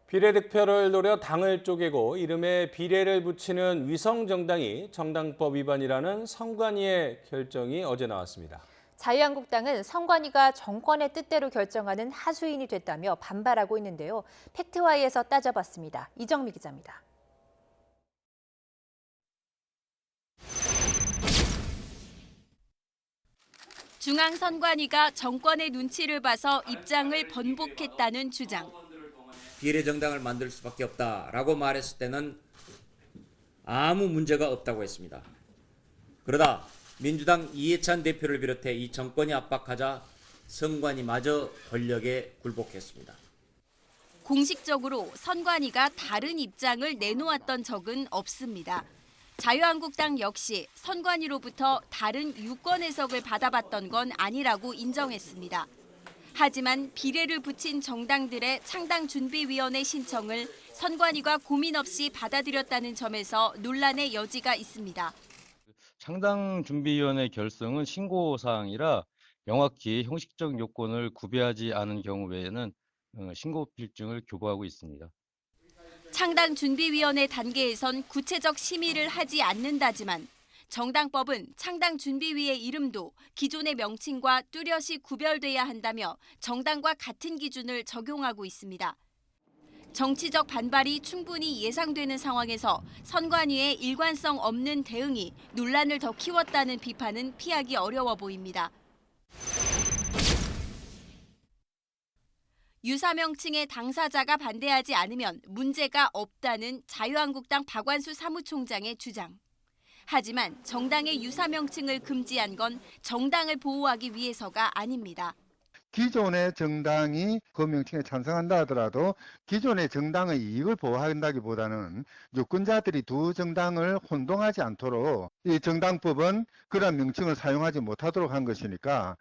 비례득표를 노려 당을 쪼개고 이름에 비례를 붙이는 위성정당이 정당법 위반이라는 선관위의 결정이 어제 나왔습니다. 자유한국당은 선관위가 정권의 뜻대로 결정하는 하수인이 됐다며 반발하고 있는데요. 팩트와이에서 따져봤습니다. 이정미 기자입니다. 중앙선관위가 정권의 눈치를 봐서 입장을 번복했다는 주장. 비례정당을 만들 수밖에 없다라고 말했을 때는 아무 문제가 없다고 했습니다. 그러다 민주당 이해찬 대표를 비롯해 이 정권이 압박하자 선관위마저 권력에 굴복했습니다. 공식적으로 선관위가 다른 입장을 내놓았던 적은 없습니다. 자유한국당 역시 선관위로부터 다른 유권 해석을 받아봤던 건 아니라고 인정했습니다. 하지만 비례를 붙인 정당들의 창당준비위원회 신청을 선관위가 고민 없이 받아들였다는 점에서 논란의 여지가 있습니다. 창당준비위원회 결성은 신고사항이라 명확히 형식적 요건을 구비하지 않은 경우 외에는 신고 필증을 교부하고 있습니다. 창당준비위원회 단계에선 구체적 심의를 하지 않는다지만 정당법은 창당준비위의 이름도 기존의 명칭과 뚜렷이 구별돼야 한다며 정당과 같은 기준을 적용하고 있습니다. 정치적 반발이 충분히 예상되는 상황에서 선관위의 일관성 없는 대응이 논란을 더 키웠다는 비판은 피하기 어려워 보입니다. 유사 명칭의 당사자가 반대하지 않으면 문제가 없다는 자유한국당 박완수 사무총장의 주장. 하지만 정당의 유사 명칭을 금지한 건 정당을 보호하기 위해서가 아닙니다. 기존의 정당이 그 명칭에 찬성한다 하더라도 기존의 정당의 이익을 보호한다기보다는 유권자들이 두 정당을 혼동하지 않도록 이 정당법은 그런 명칭을 사용하지 못하도록 한 것이니까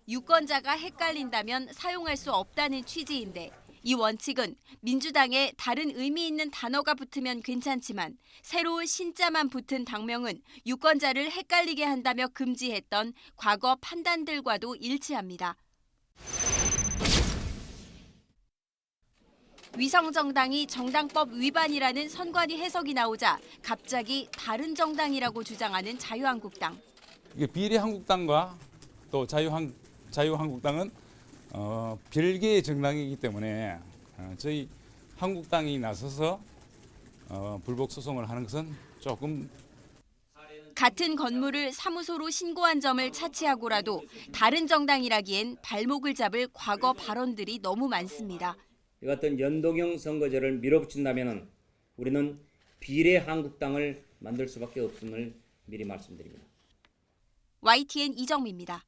유권자가 헷갈린다면 사용할 수 없다는 취지인데 이 원칙은 민주당에 다른 의미 있는 단어가 붙으면 괜찮지만 새로운 신자만 붙은 당명은 유권자를 헷갈리게 한다며 금지했던 과거 판단들과도 일치합니다. 위성정당이 정당법 위반이라는 선관위 해석이 나오자 갑자기 다른 정당이라고 주장하는 자유한국당. 이게 비례한국당과 또 자유한국당은 별개의 정당이기 때문에 저희 한국당이 나서서 불복 소송을 하는 것은 조금 같은 건물을 사무소로 신고한 점을 차치하고라도 다른 정당이라기엔 발목을 잡을 과거 발언들이 너무 많습니다. 이 같은 연동형 선거제를 밀어붙인다면 우리는 비례한국당을 만들 수밖에 없음을 미리 말씀드립니다. YTN 이정미입니다.